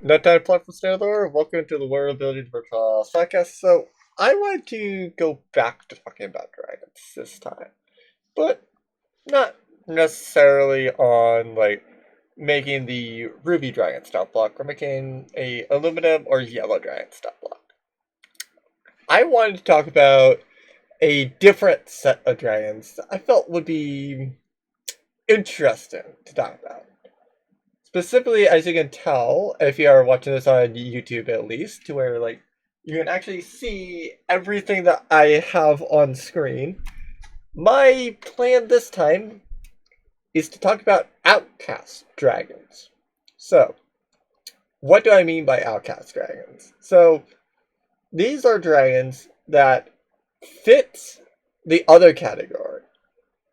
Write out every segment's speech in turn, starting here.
No time plug from Snowlord. Welcome to the Worldbuilding Virtual podcast. So, I want to go back to talking about dragons this time, but not necessarily on making the ruby dragon stat block or making a aluminum or yellow dragon stat block. I wanted to talk about a different set of dragons that I felt would be interesting to talk about. Specifically, as you can tell, if you are watching this on YouTube at least, to where you can actually see everything that I have on screen. My plan this time is to talk about outcast dragons. So, what do I mean by outcast dragons? So, these are dragons that fit the other category.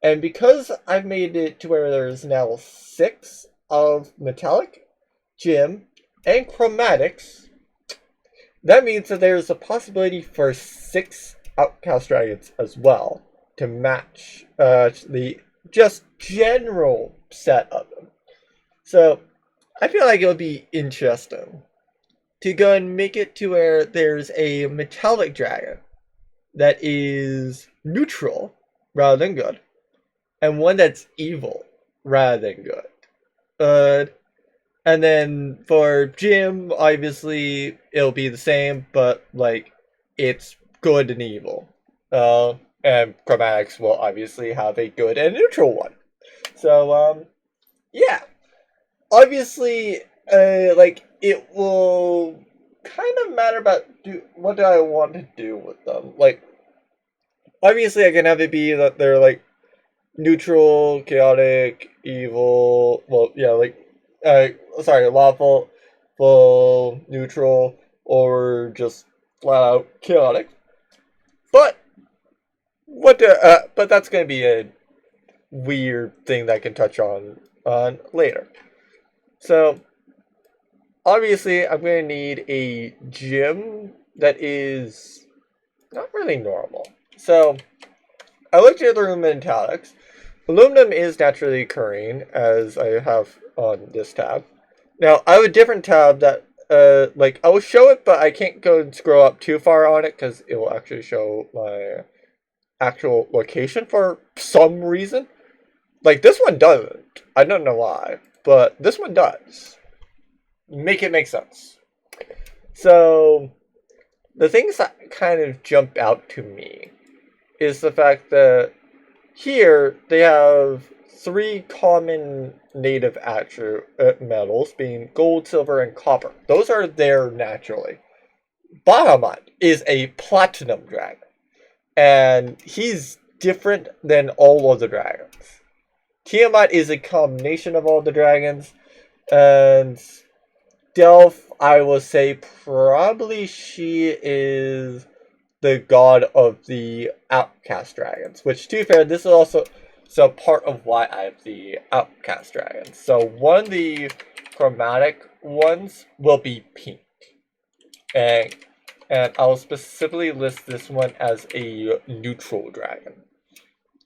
And because I've made it to where there's now 6 of metallic, gem, and chromatics, that means that there's a possibility for 6 outcast dragons as well to match the just general set of them. So I feel like it would be interesting to go and make it to where there's a metallic dragon that is neutral rather than good, and one that's evil rather than good. And then for Jim, obviously it'll be the same, but it's good and evil. And Chromatics will obviously have a good and neutral one. So yeah, obviously, it will kind of matter about what do I want to do with them. Obviously, I can have it be that they're neutral, chaotic, evil. Well, yeah, lawful, full, neutral, or just flat out chaotic. But but that's going to be a weird thing that I can touch on later. So obviously, I'm going to need a gym that is not really normal. So I looked at the metallics. Aluminum is naturally occurring, as I have on this tab. Now, I have a different tab that, I will show it, but I can't go and scroll up too far on it, because it will actually show my actual location for some reason. This one doesn't. I don't know why, but this one does. Make it make sense. So, the things that kind of jump out to me is the fact that here, they have 3 common native metals, being gold, silver, and copper. Those are there naturally. Bahamut is a platinum dragon, and he's different than all of the dragons. Tiamat is a combination of all the dragons, and Delph, I will say, probably she is the god of the outcast dragons, which, to be fair, this is also part of why I have the outcast dragons. So one of the chromatic ones will be pink, and I'll specifically list this one as a neutral dragon.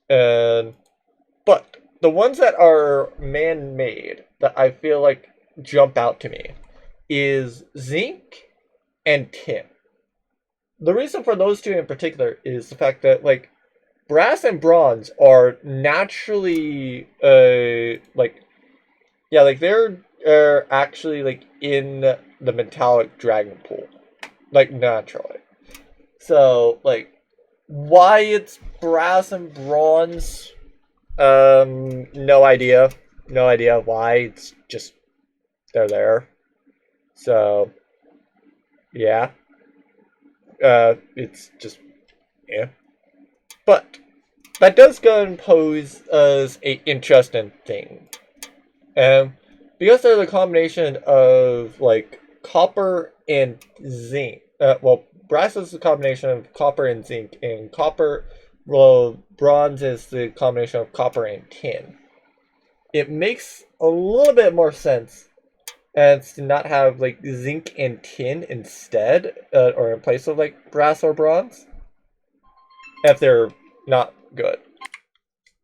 But the ones that are man-made that I feel like jump out to me is zinc and tin. The reason for those two in particular is the fact that brass and bronze are naturally they're actually in the metallic dragon pool, naturally. So why it's brass and bronze, no idea. No idea why. It's just they're there. So yeah. It's just, yeah. But that does go and pose as a interesting thing. Because they're the combination of copper and zinc. Brass is the combination of copper and zinc, and bronze is the combination of copper and tin. It makes a little bit more sense and to not have zinc and tin instead, or in place of brass or bronze, if they're not good.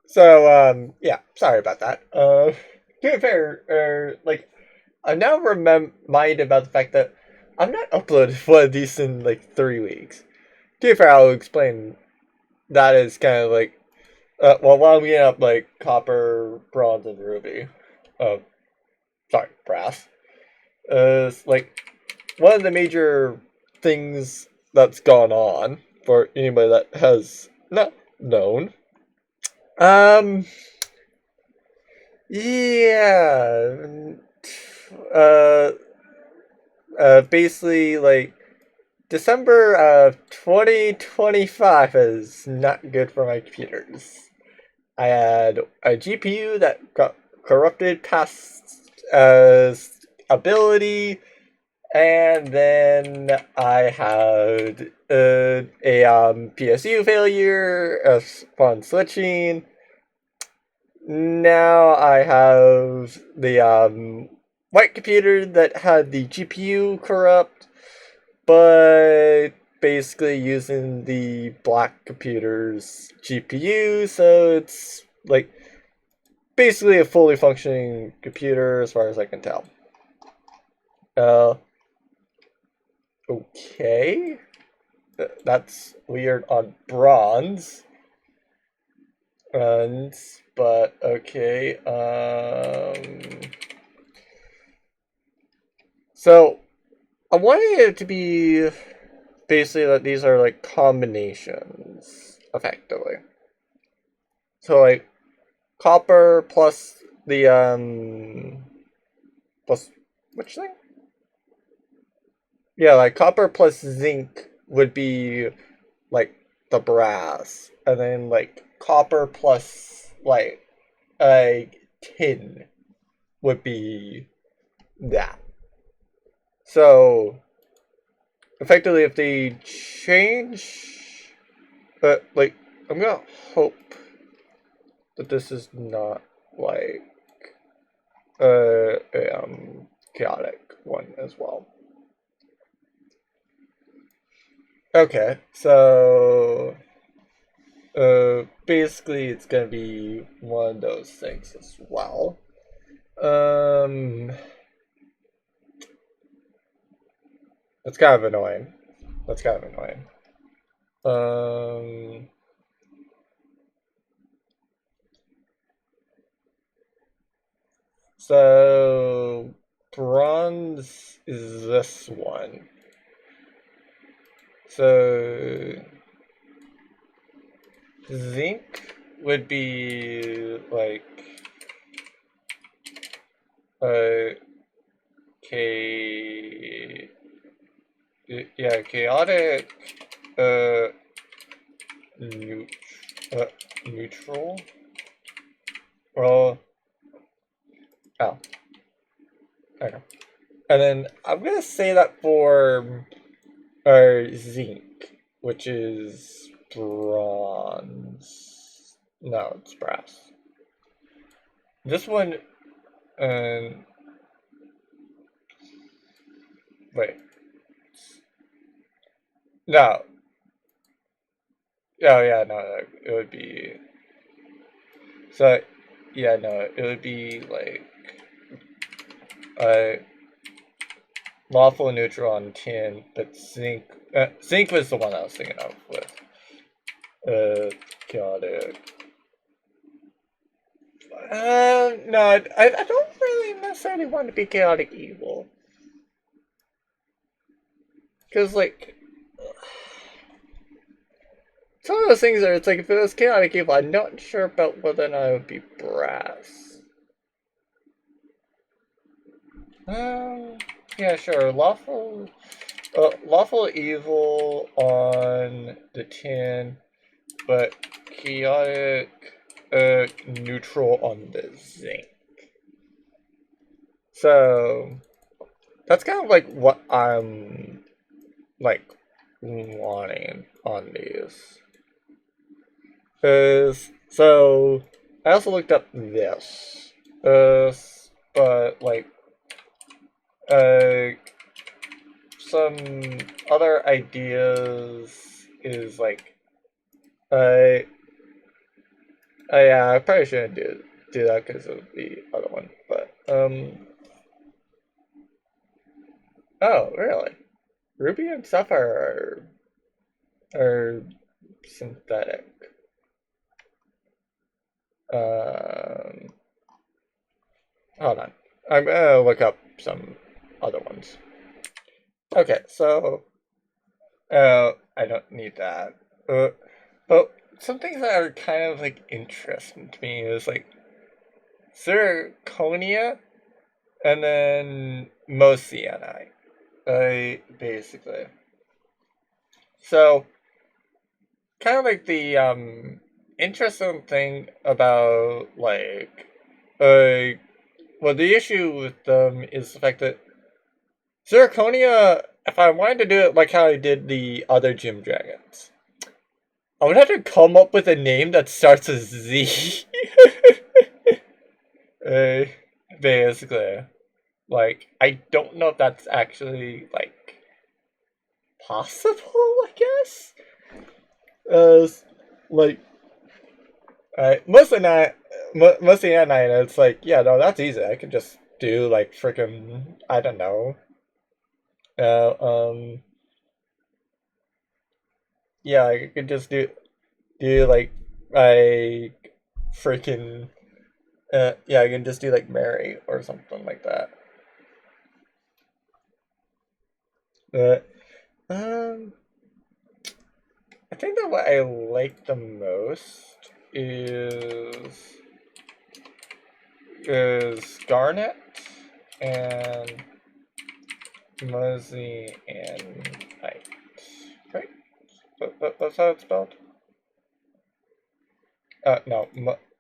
So yeah, sorry about that. To be fair, I'm now reminded about the fact that I've not uploaded one of these in like 3 weeks. To be fair, I'll explain that is kind of like, well, while we end up like copper, bronze, and ruby. Sorry, brass. It's like one of the major things that's gone on for anybody that has not known. Um, yeah. Uh, Basically, like, December of 2025 is not good for my computers. I had a GPU that got corrupted past ability, and then I had a PSU failure upon switching. Now I have the white computer that had the GPU corrupt, but basically using the black computer's GPU, so it's like basically a fully functioning computer as far as I can tell. Uh, okay. That's weird on bronze. But okay. So I wanted it to be basically that these are like combinations, effectively. So like copper plus the plus which thing? Yeah, like copper plus zinc would be like the brass, and then like copper plus like a tin would be that. So effectively, if they change, like I'm gonna hope that this is not like a chaotic one as well. Okay, so basically it's gonna be one of those things as well. That's kind of annoying. That's kind of annoying. So bronze is this one. So zinc would be like K yeah, chaotic neut neutral. Well, oh, okay. And then I'm gonna say that for our zinc, which is bronze. No, it's brass. This one, um, wait, no, oh yeah, no, it would be, so, yeah, no, it would be like, uh, lawful neutral on tin, but zinc was the one I was thinking of with, chaotic. No, I don't really necessarily want to be chaotic evil. Because, like, it's one of those things where it's like, if it was chaotic evil, I'm not sure about whether or not it would be brass. Yeah, sure. Lawful evil on the tin, but chaotic, neutral on the zinc. So, that's kind of like what I'm, like, wanting on these. So, I also looked up this. But, like, uh, some other ideas is, like, uh, yeah, I probably shouldn't do that because of the other one, but, Oh, really? Ruby and Sapphire are synthetic. Um, Hold on. I'm gonna look up some other ones. Okay, so I don't need that. But some things that are kind of like interesting to me is like zirconia and then moscianite. Basically. So kind of like the interesting thing about like well, the issue with them is the fact that zirconia, if I wanted to do it like how I did the other gym dragons, I would have to come up with a name that starts with Z. uh, Basically. Like, I don't know if that's actually, like, possible, I guess? Uh, like, mostly at night, it's like, yeah, no, that's easy. I could just do, like, freaking, I don't know. Uh, um, yeah, I could just do like, I freaking, yeah, I can just do, like, Mary or something like that. But, um, I think that what I like the most is Garnet and Muzzy and Knight. Right? That's how it's spelled? No,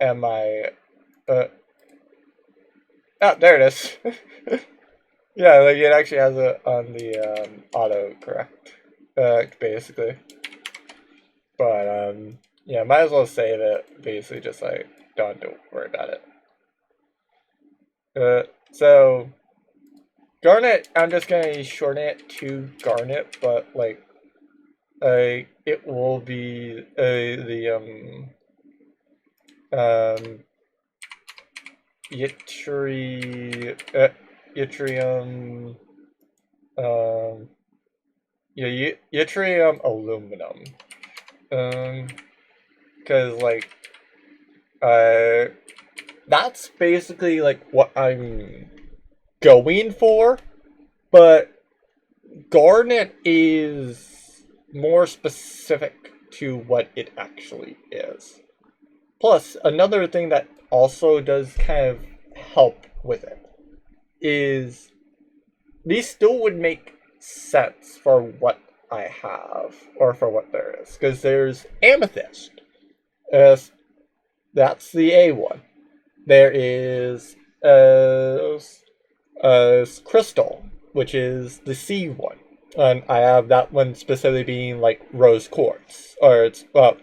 M-I, there it is. Yeah, like it actually has it on the auto correct, basically. But yeah, might as well save it. Basically, just like don't worry about it. So Garnet, I'm just gonna shorten it to Garnet, but like, it will be the yttrium, yeah, yttrium aluminum, because like, that's basically like what I'm going for, but Garnet is more specific to what it actually is. Plus, another thing that also does kind of help with it is these still would make sense for what I have, or for what there is. Because there's Amethyst. That's the A one. There is Crystal, which is the C one. And I have that one specifically being like rose quartz. Or it's, well,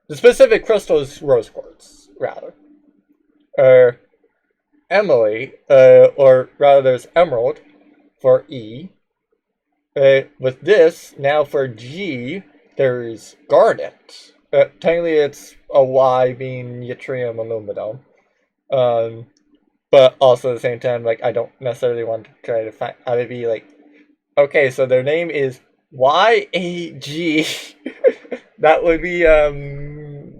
the specific crystal is rose quartz, rather. Emily, or rather there's Emerald for E. With this, now for G, there's Garnet. Technically it's a Y being yttrium aluminum. But also at the same time, like, I don't necessarily want to try to find, have it be like, okay, so their name is YAG. That would be, kind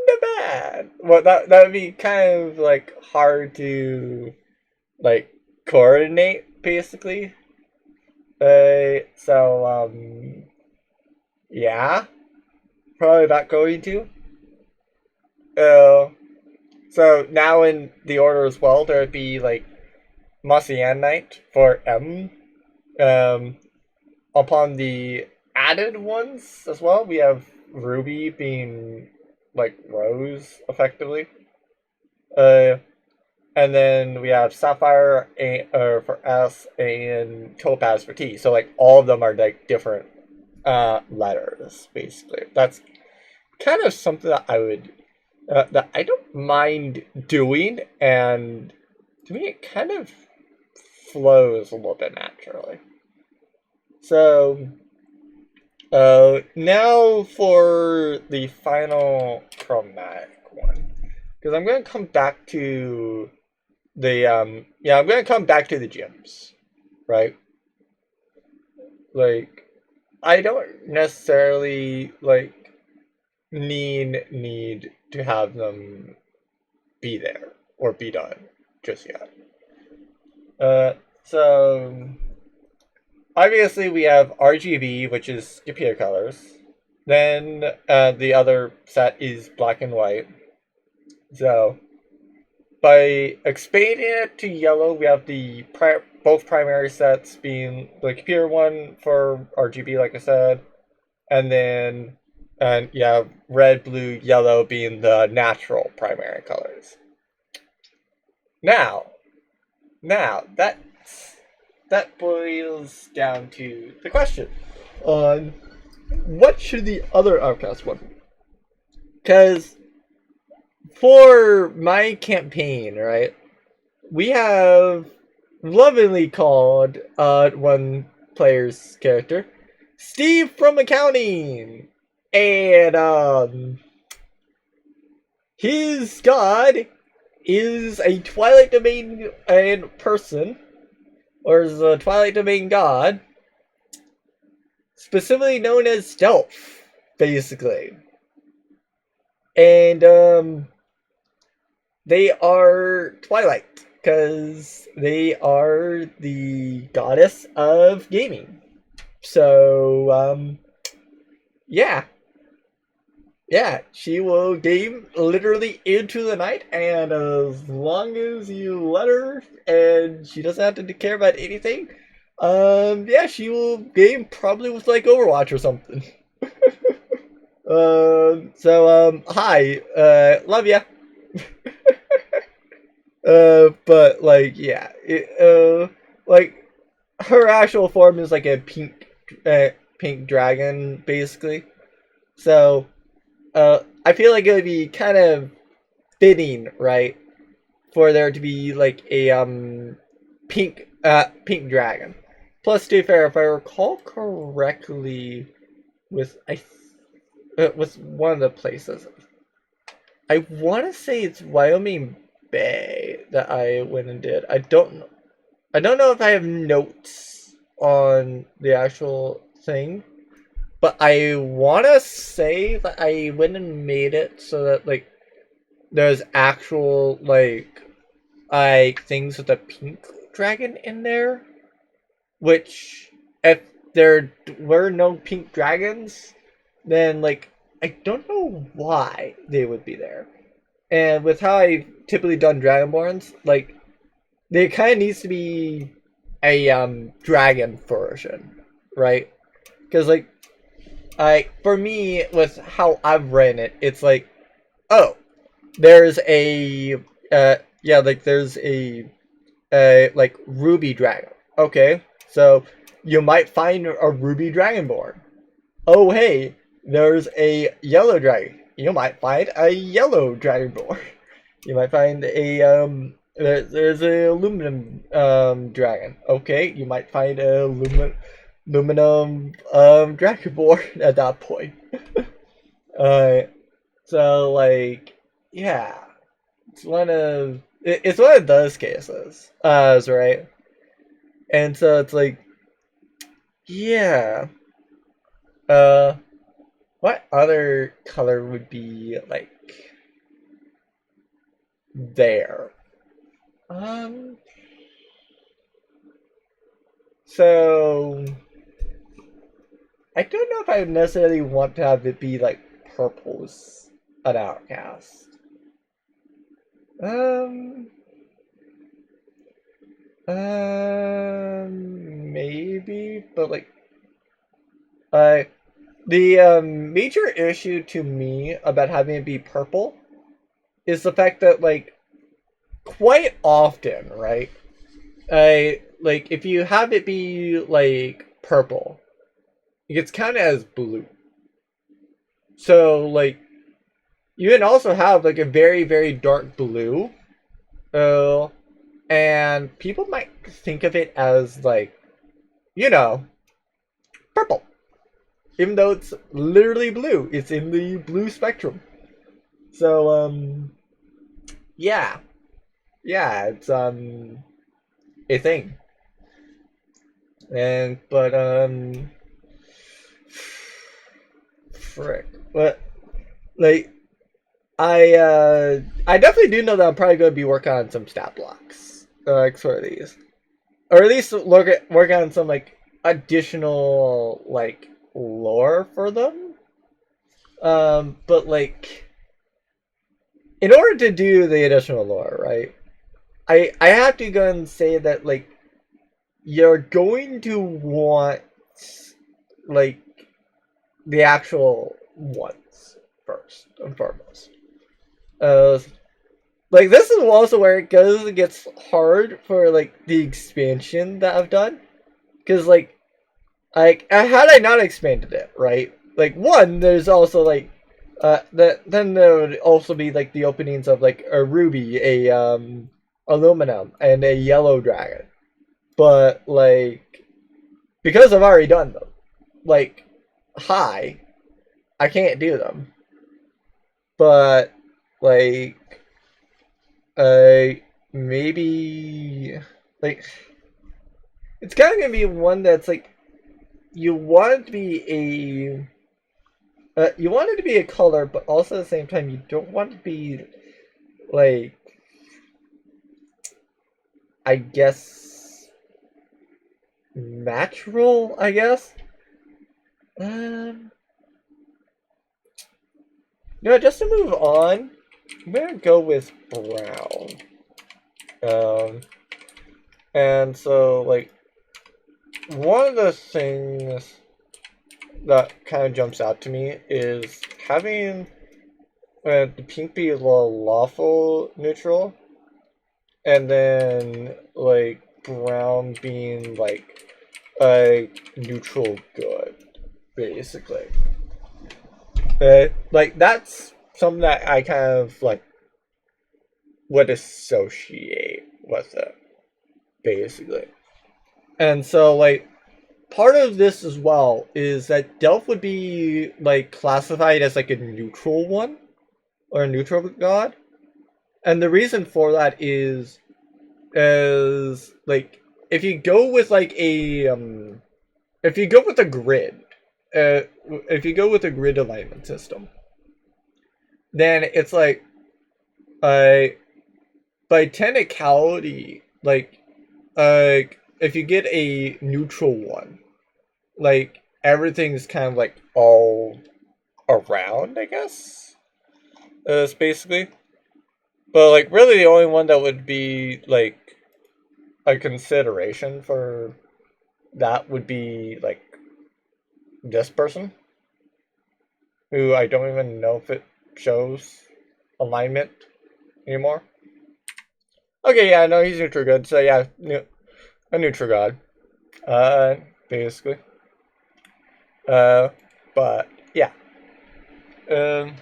of bad. Well, that would be kind of, like, hard to, like, coordinate, basically. Yeah, probably not going to. Uh, so now in the order as well, there would be, like, Moscianite for M. Um, Upon the added ones as well, we have Ruby being like Rose, effectively. Uh, and then we have Sapphire for S and Topaz for T. So like all of them are like different letters, basically. That's kind of something that I don't mind doing, and to me it kind of flows a little bit naturally. So, now for the final chromatic one, because I'm going to come back to the yeah, I'm going to come back to the gyms. right? Like, I don't necessarily like need to have them be there or be done just yet. So obviously we have RGB, which is computer colors. Then the other set is black and white. So by expanding it to yellow, we have the both primary sets being the computer one for RGB, like I said, and then red, blue, yellow being the natural primary colors. Now that boils down to the question on what should the other outcast one be? Because for my campaign, right, we have lovingly called one player's character Steve from accounting, and his god is a Twilight Domain person, or is a Twilight Domain god, specifically known as Stealth, basically. And they are Twilight, because they are the goddess of gaming. So, yeah. Yeah, she will game literally into the night, and as long as you let her, and she doesn't have to care about anything, yeah, she will game probably with like Overwatch or something. Hi, love ya. But like, yeah, like her actual form is like a pink dragon, basically. So, I feel like it would be kind of fitting, right, for there to be like a pink dragon. Plus, to be fair, if I recall correctly, with with one of the places, I want to say it's Wyoming Bay that I went and did. I don't know if I have notes on the actual thing, but I want to say that I went and made it so that like there's actual like things with a pink dragon in there, which if there were no pink dragons, then like I don't know why they would be there. And with how I've typically done Dragonborns, like there kind of needs to be a dragon version, right? Because like for me with how I've ran it, it's like, oh, there's a there's a like ruby dragon. Okay, so you might find a ruby dragonborn. Oh hey, there's a yellow dragon. You might find a yellow dragonborn. You might find a there's a aluminum dragon. Okay, you might find a aluminum dragonborn at that point. So like, yeah, it's one of those cases. Right, and so it's like, yeah. What other color would be like there? So I don't know if I necessarily want to have it be like purples an outcast. Maybe, but like, the major issue to me about having it be purple is the fact that like quite often, right? Like if you have it be like purple, it gets counted as blue. So like you can also have like a very very dark blue, and people might think of it as like, you know, purple, even though it's literally blue. It's in the blue spectrum. So yeah, it's a thing. But frick. But like I definitely do know that I'm probably going to be working on some stat blocks, like sort of these, or at least work on some like additional like lore for them. But like in order to do the additional lore, right? I have to go and say that like you're going to want like the actual ones first and foremost. Uh, like this is also where it gets hard for like the expansion that I've done, because like had I not expanded it, right? Like one, there's also like then there would also be like the openings of like a ruby, a aluminum, and a yellow dragon. But like because I've already done them, like high, I can't do them. But like maybe like it's kind of gonna be one that's like you want it to be you want it to be a color, but also at the same time you don't want it to be like I guess natural. I guess. Um, just to move on, I'm gonna go with brown. Um, and so like one of the things that kind of jumps out to me is having the pink be a lawful neutral, and then like brown being like a neutral good, basically. Like that's something that I kind of like would associate with it, basically. And so like part of this as well is that Delph would be like classified as like a neutral one or a neutral god. And the reason for that is like if you go with like if you go with a grid, if you go with a grid alignment system, then it's like by technicality, like if you get a neutral one, like everything's kind of like all around, I guess. It's basically. But like really the only one that would be like a consideration for that would be like this person, who I don't even know if it shows alignment anymore. Okay, yeah, no, he's neutral good. So yeah, a neutral god. Basically. But yeah. Um.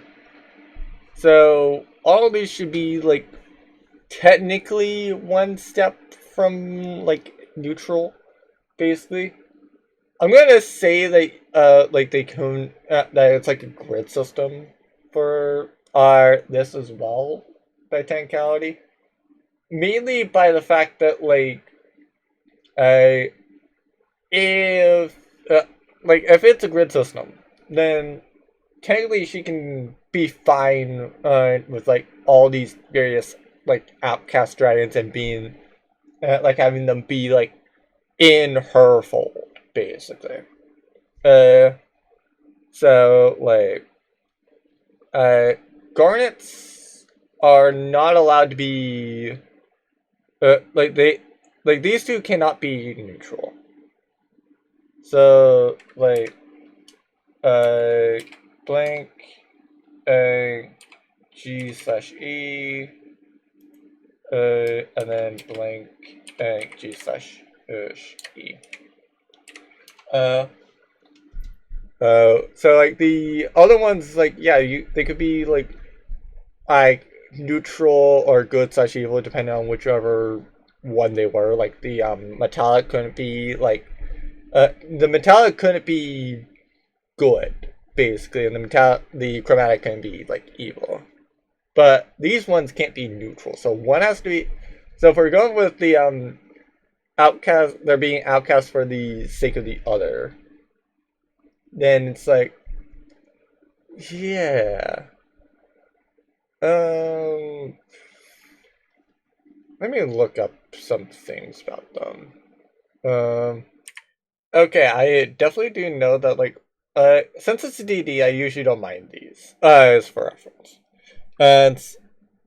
So all of these should be like technically one step from like neutral, basically. I'm gonna say like they can that it's like a grid system for this as well by technicality, mainly by the fact that uh, if if it's a grid system, then technically she can be fine with like all these various like outcast dragons and being like having them be like in her fold, basically. Uh, so garnets are not allowed to be these two cannot be neutral. So blank G/E and then blank G/E. So like the other ones, like yeah, they could be like neutral or good/evil depending on whichever one they were. Like the metallic couldn't be like the metallic couldn't be good, basically, and the chromatic couldn't be like evil. But these ones can't be neutral, so one has to be. So if we're going with outcast, they're being outcast for the sake of the other, then it's like, yeah. Um, Let me look up some things about them. Um, okay, I definitely do know that, like, since it's a DD, I usually don't mind these, as for reference. And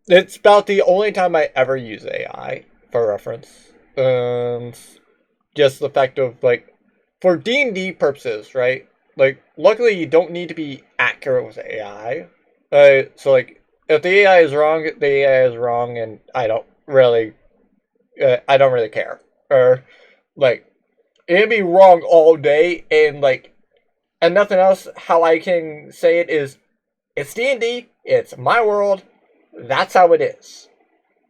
it's about the only time I ever use AI for reference. And just the fact of, like, for D&D purposes, right? Like, luckily you don't need to be accurate with AI. So, like, if the AI is wrong, the AI is wrong, and I don't really care. Or, like, it'd be wrong all day, and, like, and nothing else. How I can say it is, it's D&D, it's my world, that's how it is.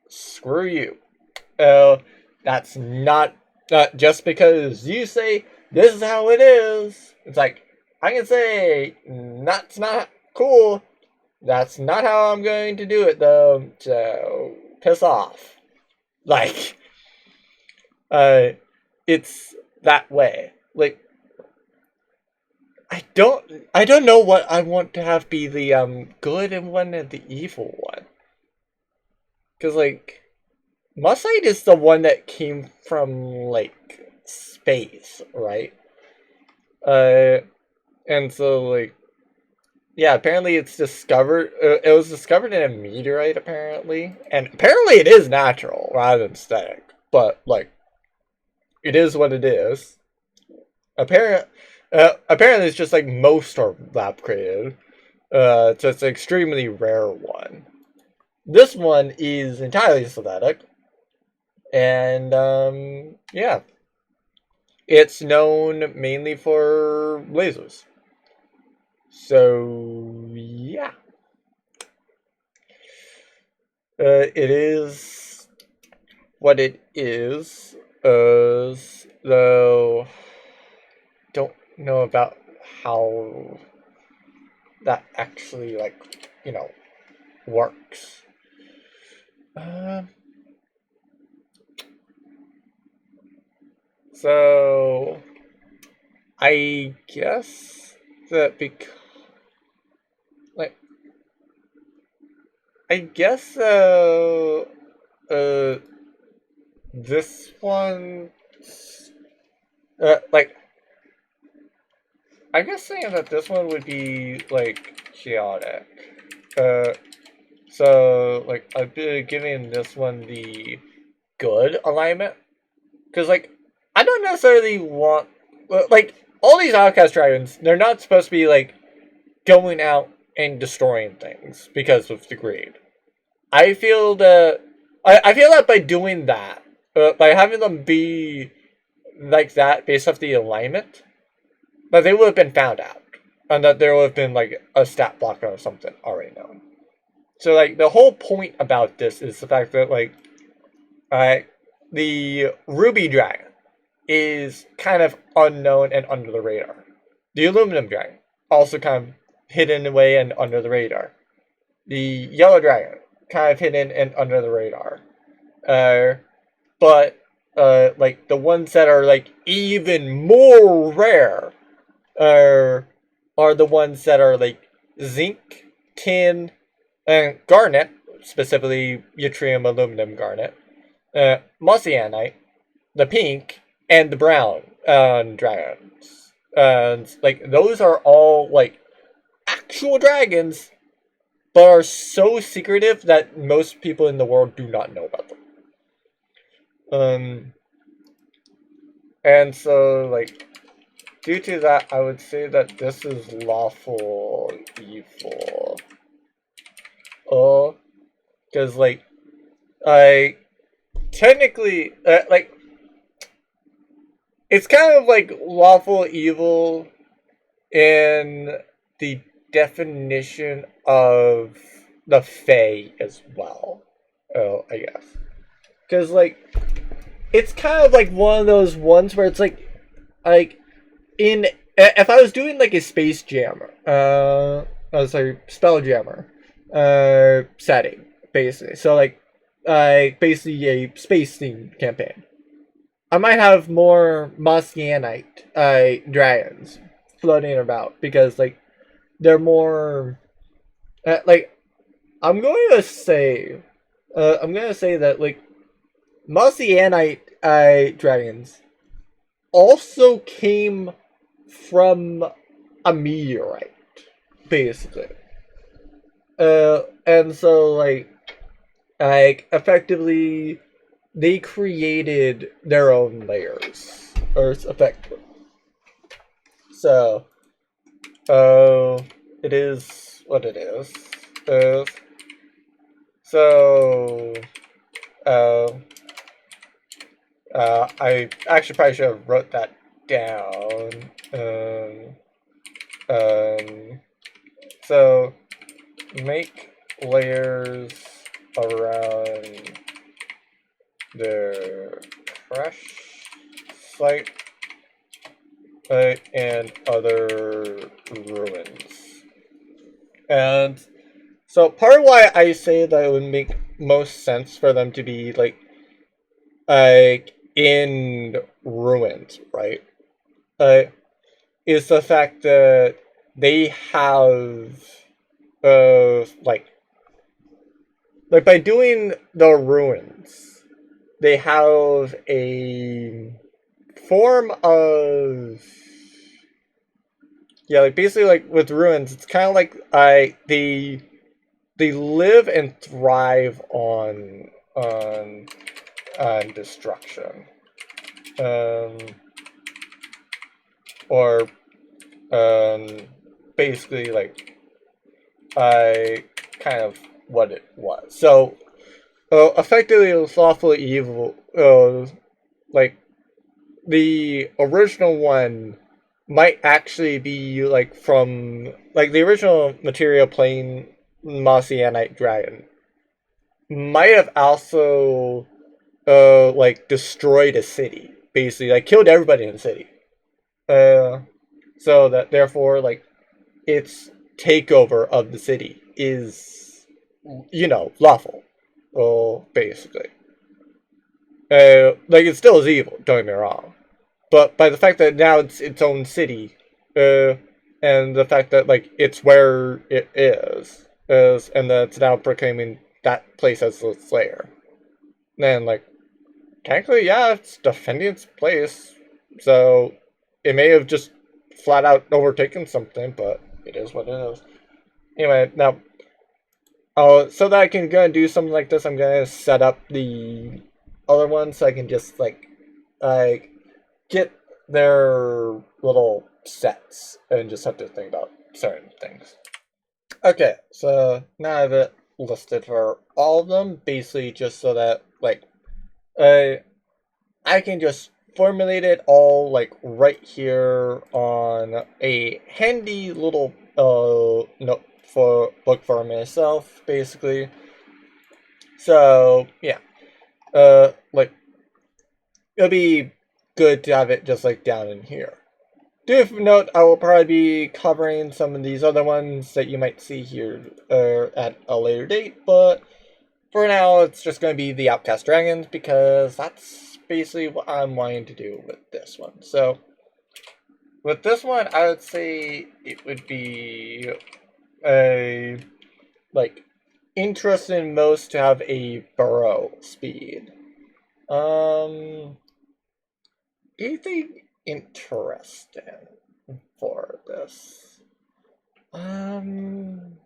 Screw you. That's not just because you say this is how it is. It's like I can say that's not cool. That's not how I'm going to do it though. So piss off. Like, uh, it's that way. Like, I don't know what I want to have be the good one and the evil one. Cause like Musite is the one that came from, like, space, right? Uh, and so, like, yeah, apparently it's discovered, it was discovered in a meteorite, apparently. And apparently it is natural rather than static. But, like, it is what it is. Apparently it's just, like, most are lab created. So it's an extremely rare one. This one is entirely synthetic. And, yeah. It's known mainly for lasers. So, yeah. It is what it is. Though, don't know about how that actually, like, works. So, I guess that like, I guess, this one, like, I guess saying that this one would be, like, chaotic. Uh, so, like, I'd be giving this one the good alignment. Because, like, I don't necessarily want, like, all these Outcast Dragons, they're not supposed to be, like, going out and destroying things because of the greed. I feel that, I feel that by doing that, by having them be like that based off the alignment, that they would have been found out. And that there would have been, like, a stat blocker or something already known. So, like, the whole point about this is the fact that, like, the Ruby Dragon is kind of unknown and under the radar. The Aluminum Dragon, also kind of hidden away and under the radar. The Yellow Dragon, kind of hidden and under the radar. But, like, the ones that are, like, even more rare are the ones that are, like, zinc, tin, and garnet, specifically yttrium aluminum garnet, mossianite, the pink, and the brown dragons. And, like, those are all, like, actual dragons, but are so secretive that most people in the world do not know about them. And so, like, due to that, I would say that this is lawful evil. Because, like, I technically, like, it's kind of like lawful evil in the definition of the Fae as well. I guess. Because, like, it's kind of like one of those ones where it's like in, if I was doing, like, a space jammer, spell jammer, setting, basically. So, like, basically a space themed campaign. I might have more Mossianite dragons floating about because like they're more like I'm gonna say that like Mossianite dragons also came from a meteorite, basically. And so like effectively they created their own layers, or effectively. So, uh, it is what it is. Uh, so, uh, I actually probably should have wrote that down. Um, so make layers around the crash site and other ruins. And so part of why I say that it would make most sense for them to be like in ruins, right? Uh, is the fact that they have like by doing the ruins, they have a form of yeah, like basically like with ruins, it's kind of like they live and thrive on destruction, um, or um, basically like I kind of what it was. So effectively, it was lawfully evil. Like the original one might actually be like from like the original material plane Mossianite dragon might have also like destroyed a city, basically like killed everybody in the city. Uh, so that therefore like its takeover of the city is lawful. Well, basically, like it still is evil. Don't get me wrong, but by the fact that now it's its own city, uh, and the fact that like it's where it is, and that it's now proclaiming that place as its lair, then like technically, yeah, it's defending its place. So it may have just flat out overtaken something, but it is what it is. Anyway, now, so that I can go and do something like this, I'm gonna set up the other one so I can just like get their little sets and just have to think about certain things. Okay, so now I have it listed for all of them, basically just so that like I can just formulate it all like right here on a handy little note for book for myself, basically. So yeah, like it'll be good to have it just like down in here. Do note I will probably be covering some of these other ones that you might see here at a later date, but for now it's just going to be the Outcast Dragons because that's basically what I'm wanting to do with this one. So with this one, I would say it would be a like interesting most to have a burrow speed. Anything interesting for this? Um,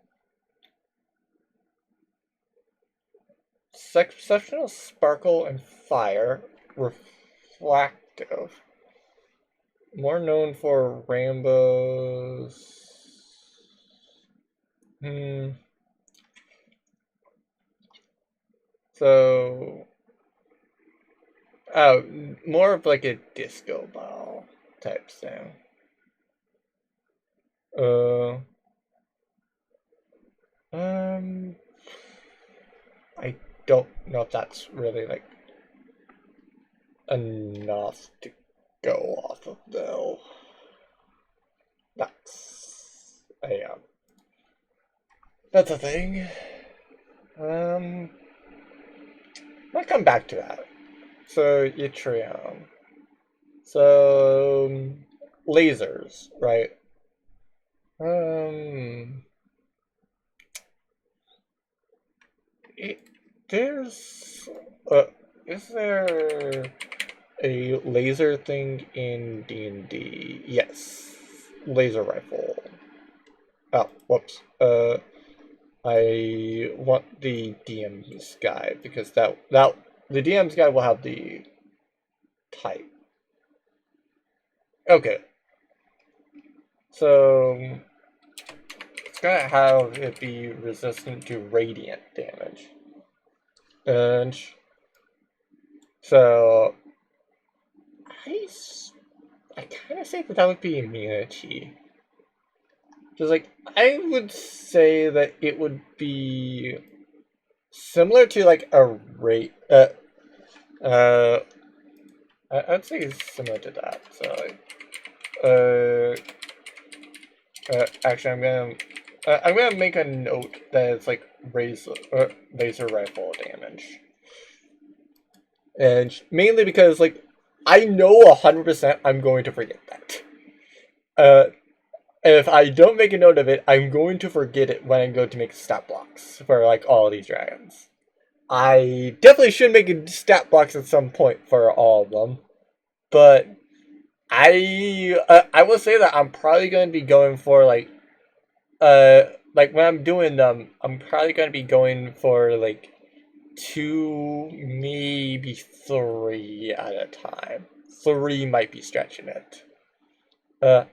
Exceptional sparkle and fire, reflective. More known for rainbows. So, oh, more of like a disco ball type thing. Uh, um, I don't know if that's really like enough to go off of though. Yeah, that's a thing. I'll come back to that. So Yttrium. So lasers, right? Um, it, there's is there a laser thing in D&D? Yes, laser rifle. Oh, whoops. I want the DM's guide because that the DM's guide will have the type. Okay, so it's gonna have it be resistant to radiant damage, and so I I kind of say that that would be immunity. Just like I would say that it would be similar to like a rate. Uh, I'd say similar to that. So actually, I'm gonna make a note that it's like laser rifle damage, and mainly because like I know 100% I'm going to forget that. If I don't make a note of it, I'm going to forget it when I go to make stat blocks for like all of these dragons. I definitely should make a stat blocks at some point for all of them, but I will say that I'm probably going to be going for like when I'm doing them, I'm probably going to be going for like 2, maybe 3 at a time. 3 might be stretching it. Uh,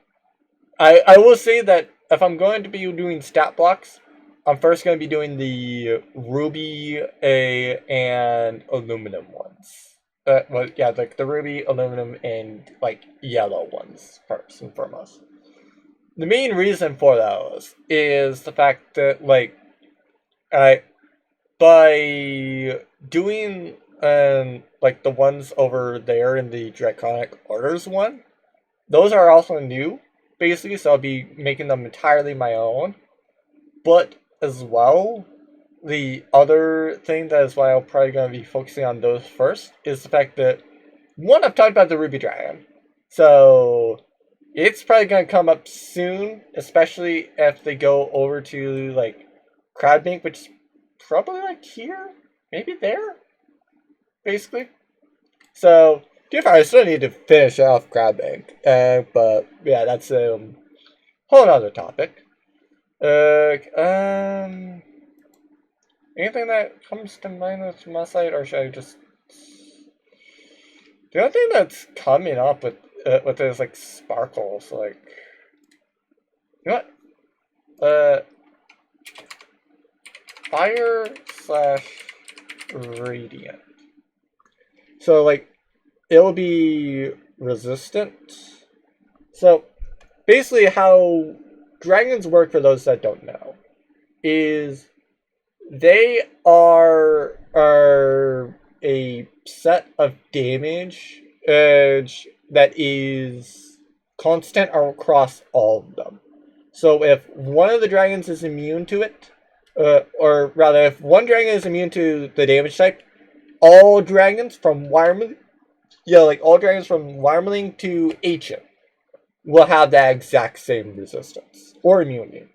I will say that if I'm going to be doing stat blocks, I'm first going to be doing the ruby and aluminum ones. Well, yeah, like the ruby, aluminum, and like yellow ones first and foremost. The main reason for those is the fact that like I by doing like the ones over there in the Draconic Orders one, those are also new, basically, so I'll be making them entirely my own. But as well, the other thing that is why I'm probably going to be focusing on those first is the fact that, one, I've talked about the Ruby Dragon. So it's probably going to come up soon, especially if they go over to, like, Crowdbank, which is probably, like, here? Maybe there? Basically. So, I still need to finish off Crowdbank. But, yeah, that's a whole other topic. Anything that comes to mind that's my side, or should I just... The only thing that's coming up with this, like, sparkles, like... You know what? Fire / radiant. So, like, it'll be resistant. So, basically how dragons work, for those that don't know, is they are a set of damage that is constant across all of them. So if one of the dragons is immune to it, or rather, if one dragon is immune to the damage type, all dragons from Wireling, all dragons from Wireling to Ancient will have that exact same resistance or immunity.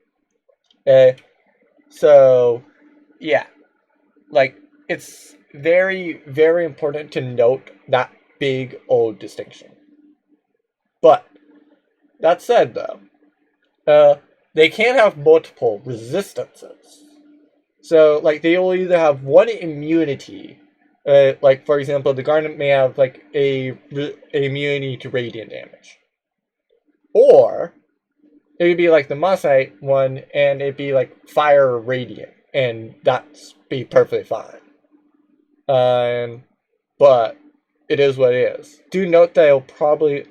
So, yeah, like, it's very, very important to note that big old distinction. But, that said, though, they can have multiple resistances. So, like, they will either have one immunity, like, for example, the Garnet may have, like, a immunity to radiant damage. Or, it would be like the Mossite one, and it'd be like fire or radiant, and that's be perfectly fine. But it is what it is. Do note that it'll probably,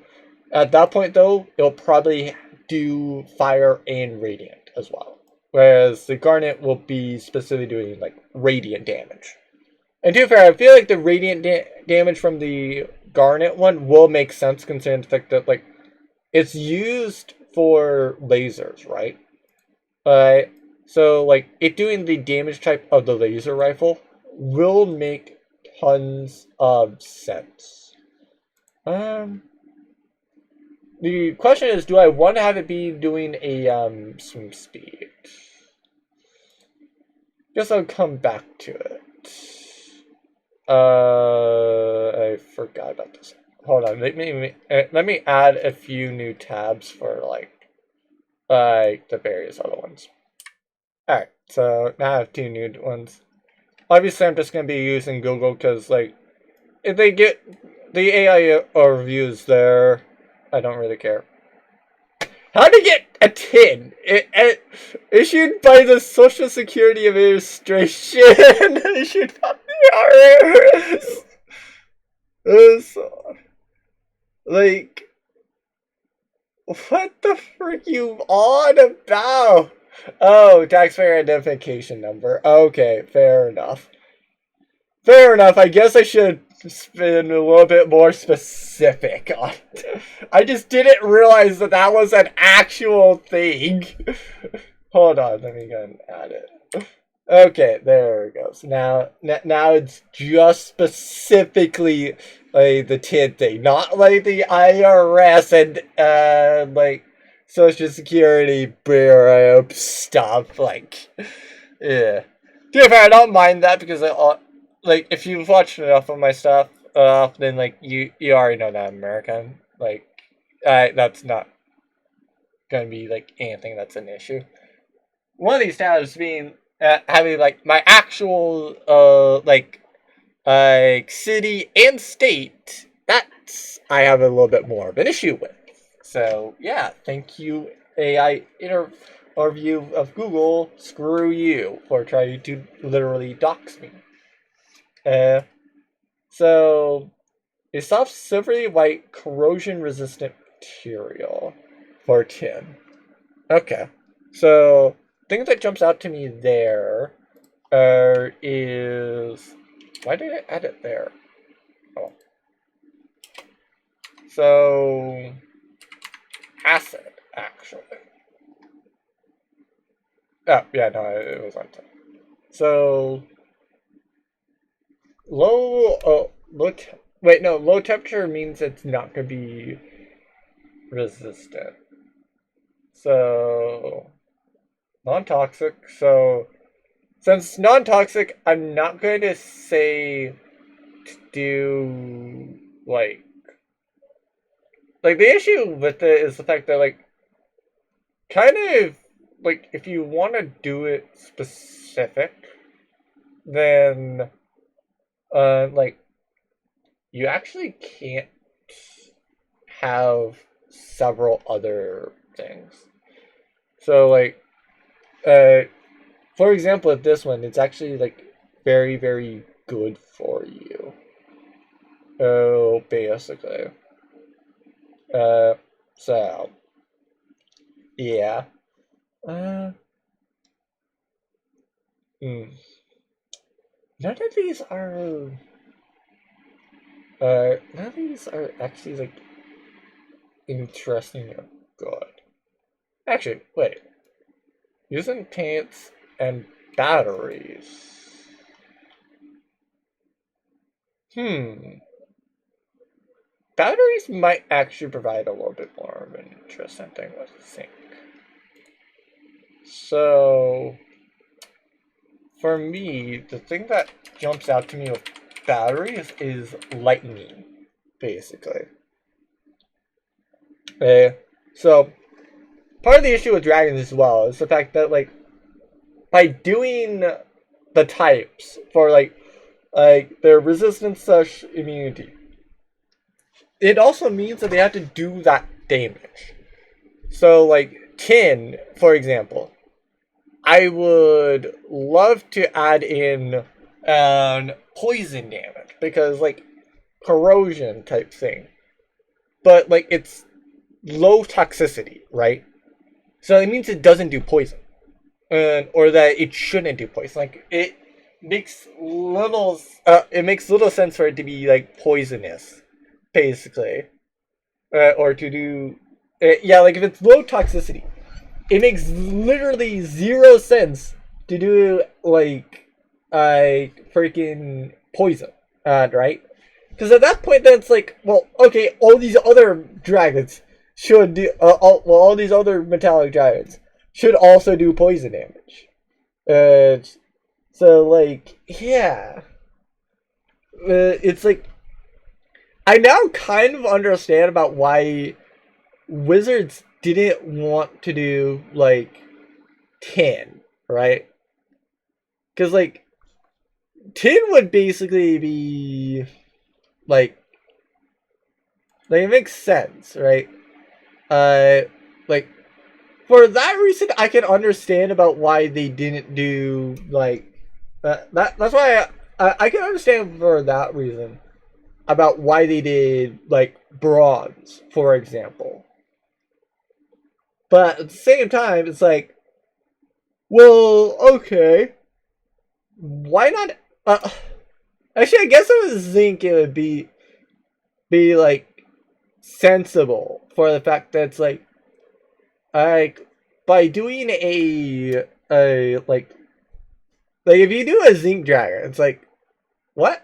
at that point though, it'll probably do fire and radiant as well. Whereas the Garnet will be specifically doing like radiant damage. And to be fair, I feel like the radiant damage from the Garnet one will make sense considering the fact that like it's used for lasers, right? So like it doing the damage type of the laser rifle will make tons of sense. the question is, do I want to have it be doing a swim speed? Guess I'll come back to it. I forgot about this. Hold on, let me add a few new tabs for like the various other ones. Alright, so now I have 2 new ones. Obviously, I'm just gonna be using Google because, like, if they get the AI reviews there, I don't really care. How to get a tin? Issued by the Social Security Administration. Issued by the IRS. Like, what the frick you on about? Oh, taxpayer identification number. Okay, fair enough. Fair enough. I guess I should been a little bit more specific on it. I just didn't realize that that was an actual thing. Hold on, let me go and add it. Okay, there it goes. Now it's just specifically like the TID thing, not like the IRS and like Social Security Bureau stuff. Like, yeah. To be fair, I don't mind that because like, if you've watched enough of my stuff, then, like, you already know that I'm American. Like, that's not gonna be, like, anything that's an issue. One of these tabs being, having, like, my actual, like, city and state, that's, I have a little bit more of an issue with. So, yeah, thank you, AI interview of Google, screw you, for trying to literally dox me. So, a soft silvery white corrosion resistant material for tin. Okay. So, thing that jumps out to me there is... Why did I add it there? Oh. So, acid, actually. Oh, yeah, no, it was on time. So... Low temperature means it's not going to be resistant. So, non-toxic. So, since non-toxic, I'm not going to say to do, like the issue with it is the fact that, like, kind of, like, if you want to do it specific, then like, you actually can't have several other things. So, like, for example, with this one, it's actually, like, very, very good for you. Oh, basically. So, yeah. None of these are... none of these are actually, like, interesting or good. Actually, wait. Using paints and batteries. Batteries might actually provide a little bit more of an interesting thing with zinc. So, for me, the thing that jumps out to me with batteries is lightning, basically. So, part of the issue with dragons as well is the fact that, like, by doing the types for, like their resistance / immunity, it also means that they have to do that damage. So, like, tin, for example, I would love to add in poison damage, because, like, corrosion type thing. But, like, it's low toxicity, right? So it means it doesn't do poison. Or that it shouldn't do poison. Like, it makes little sense for it to be, like, poisonous, basically. Or to do... yeah, like, if it's low toxicity, it makes literally 0 sense to do, like, freaking poison, right? Because at that point, then it's like, well, okay, all these other dragons, should do all these other metallic dragons should also do poison damage. So like yeah, it's like I now kind of understand about why Wizards didn't want to do like tin, right? Because like tin would basically be like it makes sense, right? Like for that reason, I can understand about why they didn't do like that's why I can understand for that reason about why they did like bronze, for example. But at the same time, it's like, well, okay, why not? Actually, I guess it was zinc. It would be like sensible for the fact that it's like by doing a like if you do a zinc dragon, it's like what?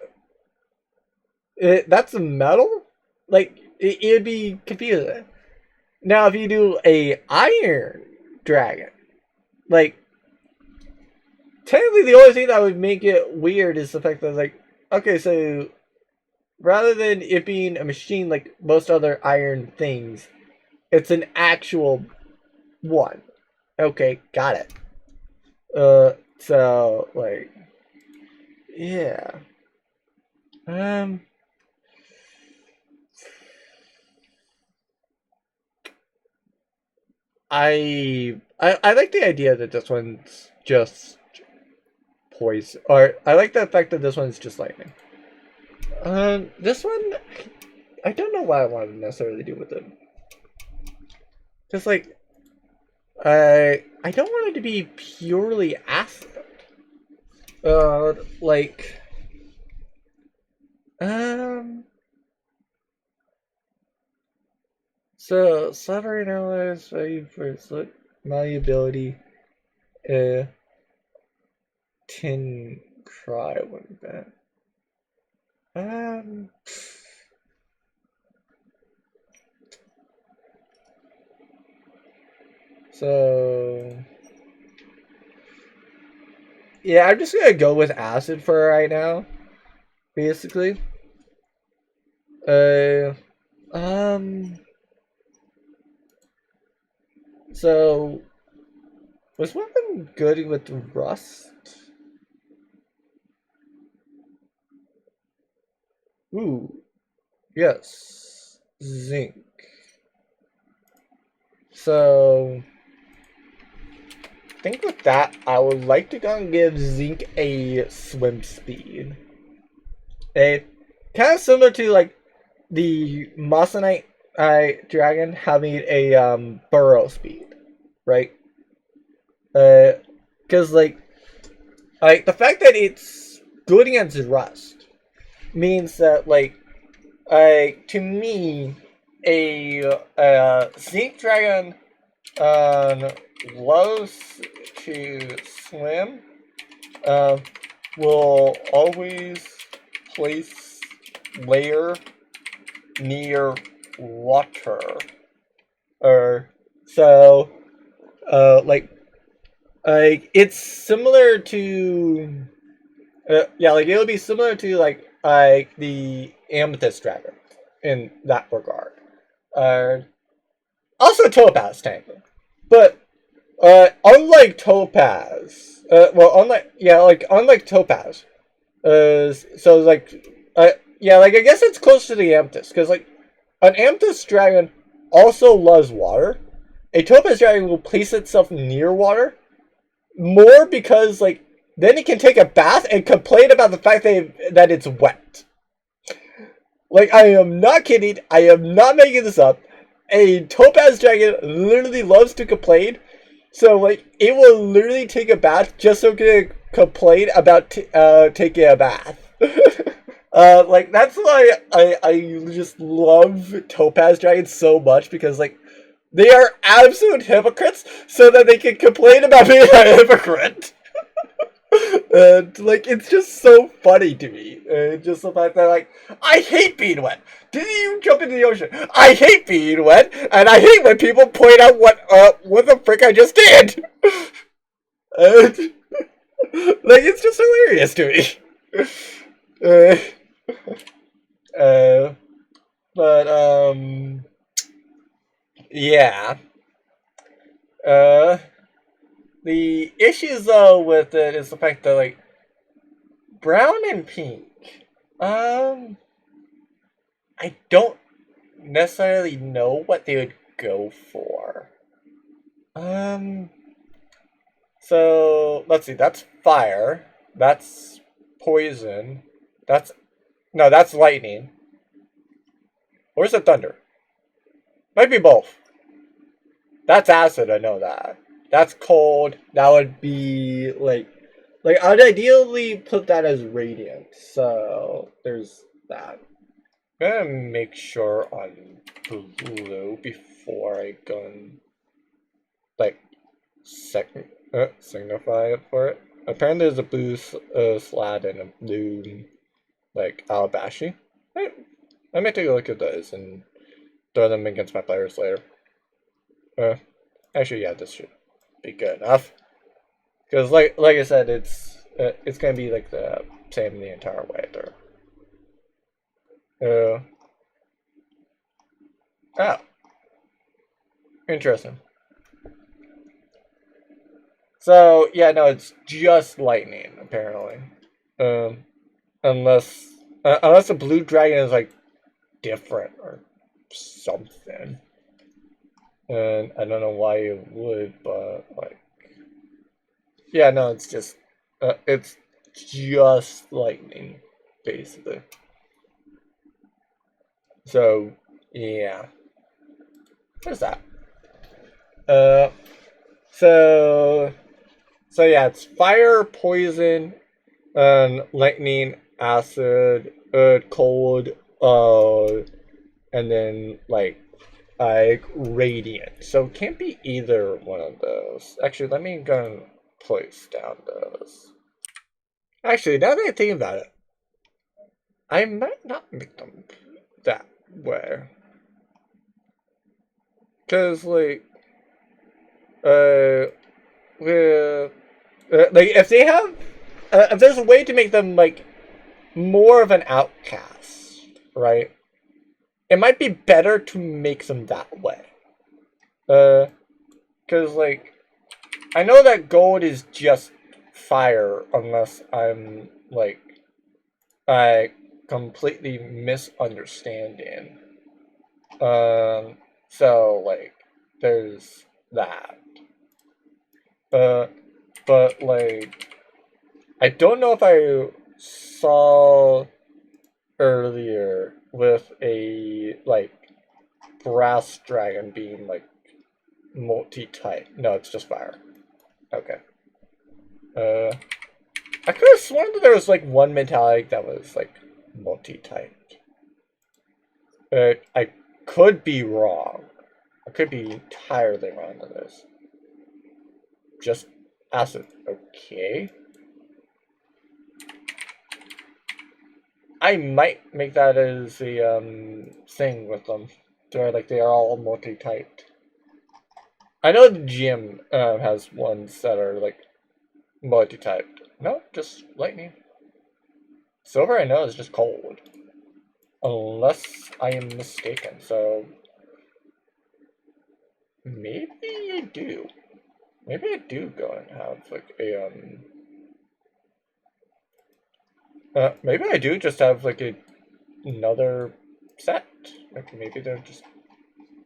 That's metal? Like it'd be confusing. Now if you do a iron dragon, like technically the only thing that would make it weird is the fact that like okay, so rather than it being a machine like most other iron things, it's an actual one. Okay, got it. So like, yeah. Um, I like the idea that this one's just poison, or I like the fact that this one's just lightning. This one, I don't know what I want to necessarily do with it. Just like, I don't want it to be purely acid. Like, so sovereign allies value for its malleability. Tin cry one bit. So yeah, I'm just gonna go with acid for right now, basically. So was weapon good with rust? Ooh, yes, zinc. So I think with that, I would like to go and give zinc a swim speed. Kind of similar to like the Mossonite dragon having a burrow speed, right? Because like the fact that it's good against rust means that like to me a zinc dragon loves to swim will always place layer near water. So like it's similar to yeah, like it'll be similar to like the amethyst dragon in that regard. Also Topaz tank, but unlike Topaz, unlike Topaz, so like yeah, like I guess it's close to the amethyst because like an amethyst dragon also loves water. A Topaz dragon will place itself near water more because like then it can take a bath and complain about the fact that it's wet. Like I am not kidding. I am not making this up. A Topaz dragon literally loves to complain. So like it will literally take a bath just so it can complain about taking a bath. Like that's why I just love Topaz dragons so much because like they are absolute hypocrites so that they can complain about being a hypocrite. And like it's just so funny to me. Just the fact that like I hate being wet. Did you jump into the ocean? I hate being wet, and I hate when people point out what the frick I just did. And, like it's just hilarious to me. Uh, uh, but yeah. Uh, the issues though with it is the fact that like brown and pink. Um, I don't necessarily know what they would go for. Um, so let's see. That's fire. That's poison. That's no. That's lightning. Where's the thunder? Might be both. That's acid. I know that. That's cold. That would be like I'd ideally put that as radiant. So there's that. I'm gonna make sure on blue before I go and like signify it for it. Apparently, there's a blue slad and a blue like alabashi. I may take a look at those and throw them against my players later. Actually, yeah, this should be good enough. Because like I said, it's gonna be like the same the entire way through. Oh, interesting. So yeah, no, it's just lightning apparently. Um, unless the blue dragon is like different or something, and I don't know why it would, but like, yeah, no, it's just lightning basically. So yeah, there's that. Uh, so so yeah, it's fire, poison, and lightning, acid, cold, and then like radiant. So it can't be either one of those. Actually, let me go and place down those. Actually, now that I think about it, I might not make them that way. Cause uh, with like if they have, if there's a way to make them like more of an outcast, right? It might be better to make them that way. Cause like I know that gold is just fire unless I'm like I completely misunderstanding. So like there's that. Uh, but like I don't know if I saw earlier with a like brass dragon being like multi-type. No, it's just fire. Okay. I could have sworn that there was like one metallic that was like multi-typed. I could be wrong. I could be entirely wrong on this. Just acid. Okay. I might make that as a thing with them. Where like they are all multi-typed. I know the gym has ones that are like multi-typed. No, just lightning. Silver I know is just cold. Unless I am mistaken, so maybe I do. Maybe I do go and have like maybe I do just have like another set. Like maybe they're just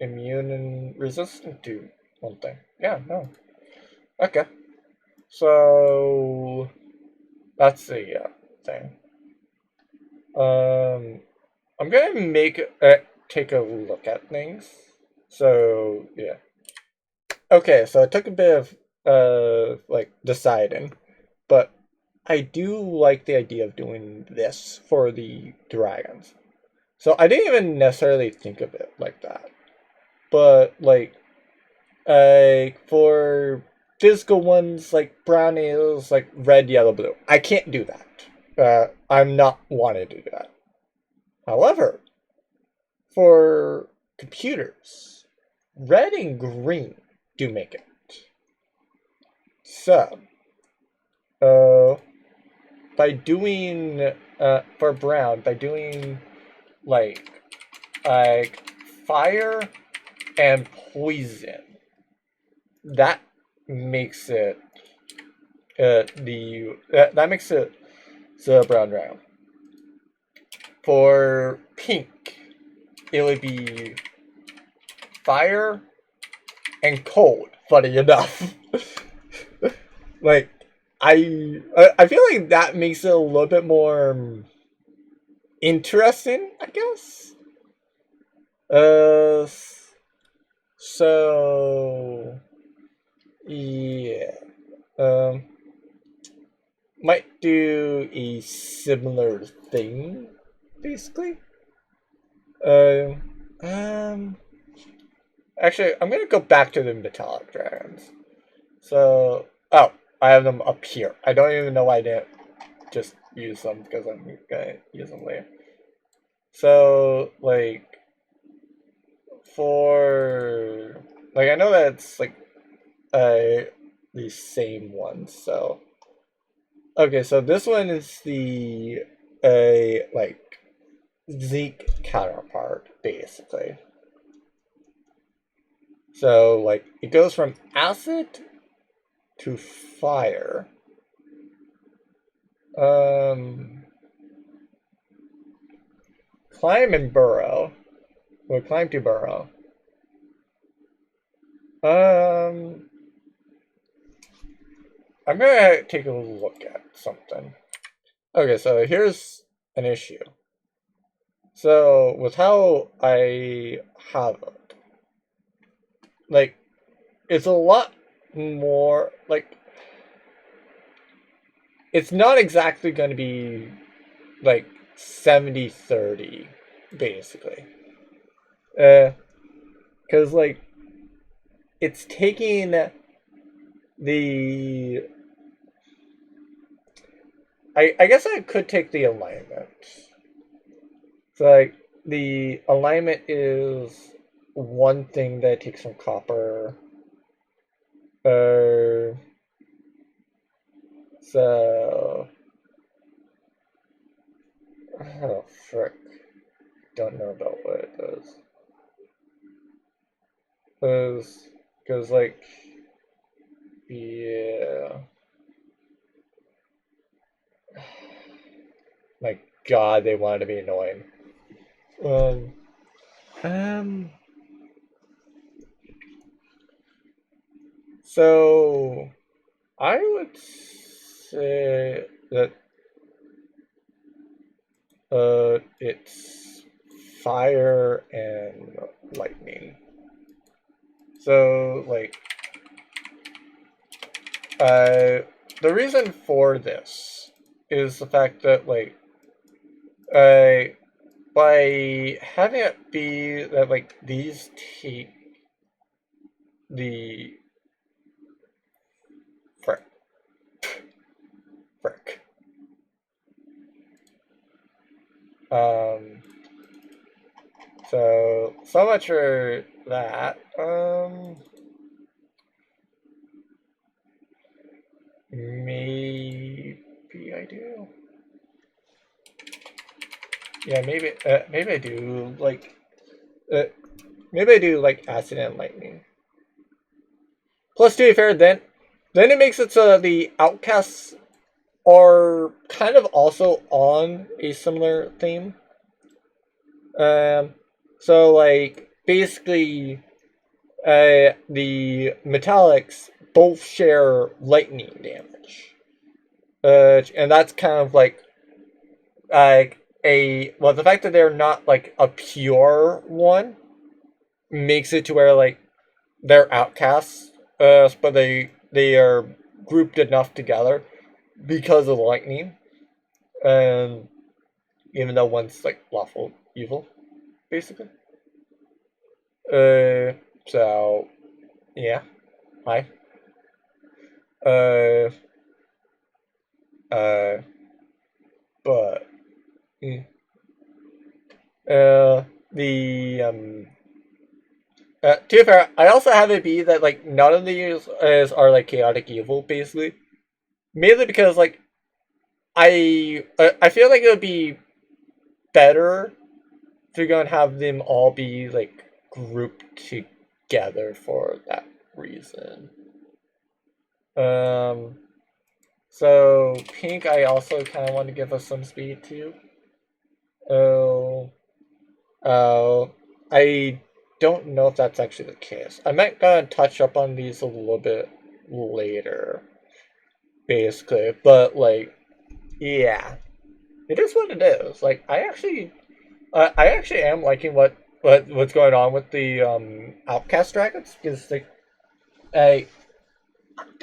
immune and resistant to one thing. Yeah, no. Okay. So that's the thing. I'm gonna take a look at things. So yeah. Okay, so it took a bit of like deciding, but I do like the idea of doing this for the dragons. So I didn't even necessarily think of it like that, but like for physical ones like brown is like red, yellow, blue. I can't do that. I'm not wanting to do that. However, for computers, red and green do make it. So, uh, by doing for brown, by doing like fire and poison, that makes it that makes it the brown round. For pink, it would be fire and cold. Funny enough, like I feel like that makes it a little bit more interesting, I guess. Uh, so yeah, um, might do a similar thing, basically. Um, um, actually, I'm gonna go back to the metallic dragons. So, oh, I have them up here. I don't even know why I didn't just use them because I'm gonna use them later. So, like, for like, I know that it's like the same ones. So, okay, so this one is the like Zeke counterpart, basically. So, like, it goes from acid to fire. Climb and burrow. Or climb to burrow. Um, I'm gonna take a look at something. Okay, so here's an issue. So, with how I have it, like, it's a lot more, like, it's not exactly going to be, like, 70-30, basically. Because, like, it's taking the... I guess I could take the alignment. So, like, the alignment is one thing that takes from copper. So... Oh, frick. Don't know about what it does. Because, like, yeah. My God, they wanted to be annoying. Um, um, so I would say that it's fire and lightning. So like the reason for this is the fact that like by having it be that like these take the frick frick um so much for that. Maybe I do. Yeah, maybe I do like maybe I do like acid and lightning. Plus, to be fair, then it makes it so that the outcasts are kind of also on a similar theme. Um, so like basically, the metallics both share lightning damage, and that's kind of like the fact that they're not like a pure one makes it to where like they're outcasts, but they are grouped enough together because of lightning, and even though one's like lawful evil, basically. Uh, so yeah, hi. Uh, uh, but the to be fair, I also have it be that like none of these are like chaotic evil, basically. Mainly because like I feel like it would be better if you're gonna have them all be like grouped together for that reason. Um, so pink, I also kind of want to give us some speed too. Oh, I don't know if that's actually the case. I might gonna touch up on these a little bit later, basically. But like, yeah, it is what it is. Like, I actually am liking what's going on with the outcast dragons because like, I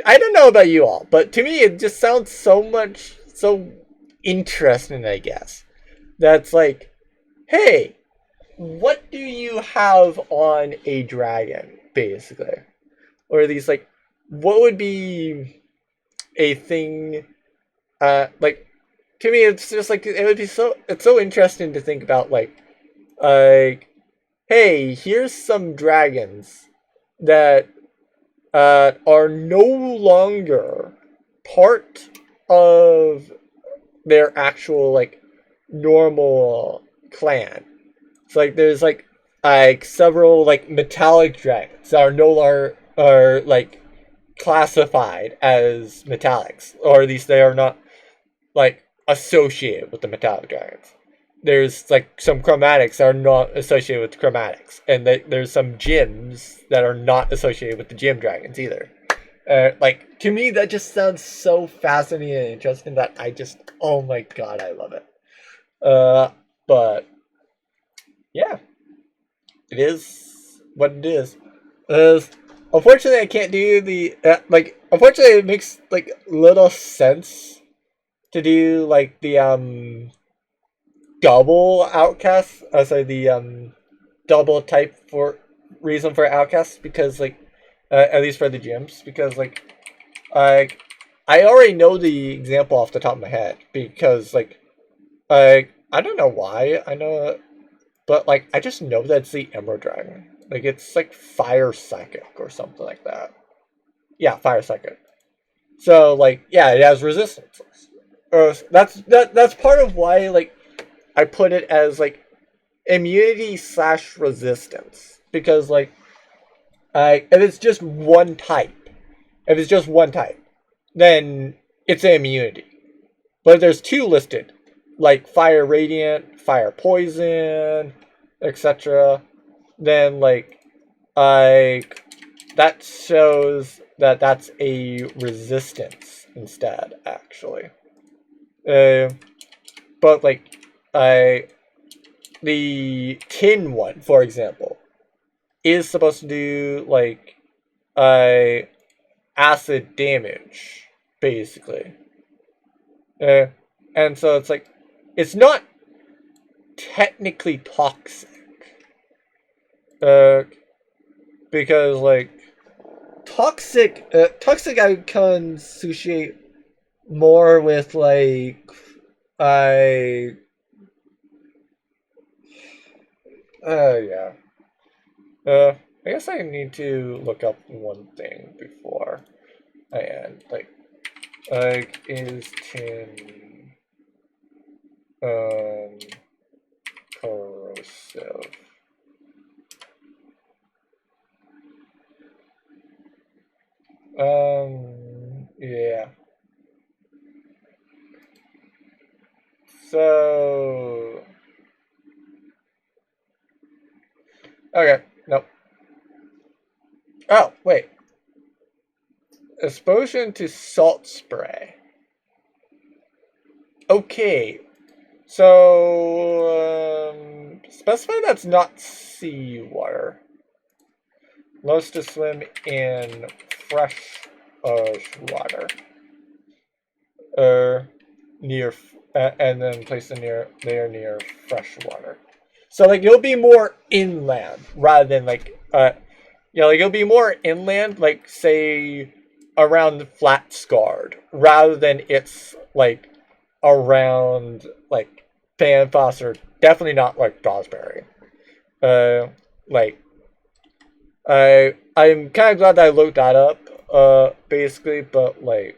I don't know about you all, but to me it just sounds so interesting. I guess that's like, hey, what do you have on a dragon, basically? Or these like, what would be a thing? Like to me, it's just like it would be it's so interesting to think about like, hey, here's some dragons that are no longer part of their actual like normal clan. It's like there's like several like metallic dragons that are no longer are like classified as metallics, or at least they are not like associated with the metallic dragons. There's like some chromatics that are not associated with chromatics, and there's some gyms that are not associated with the gym dragons either. Like to me, that just sounds so fascinating and interesting that I just, oh my god, I love it. But yeah, it is what it is. Unfortunately, I can't do the like. Unfortunately, it makes like little sense to do like the double outcast. Sorry, the double type for reason for outcasts because like at least for the gyms because like I I already know the example off the top of my head because like I don't know why I know it, but like I just know that it's the Emerald Dragon. Like it's like fire psychic or something like that. Yeah, fire psychic. So like yeah, it has resistance. That's part of why like I put it as like immunity slash resistance because like if it's just one type, if it's just one type, then it's an immunity. But if there's two listed, like fire radiant, fire poison, etc., then like I that shows that that's a resistance instead, actually. Uh, but like I the tin one, for example, is supposed to do like uh, acid damage, basically. Uh, and so it's like it's not technically toxic, uh, because like toxic I can associate more with like I yeah. I guess I need to look up one thing before I end. Like is tin um corrosive? Yeah. So okay, nope. Oh wait, exposure to salt spray. Okay, so specify that's not seawater. Loves to swim in fresh water. Uh, near and then place them near fresh water. So like you'll be more inland rather than like like it'll be more inland. Like say around flat scarred rather than it's like around like fan foster. Definitely not like Dawsbury. Uh, like I'm kind of glad that I looked that up. Basically, but like,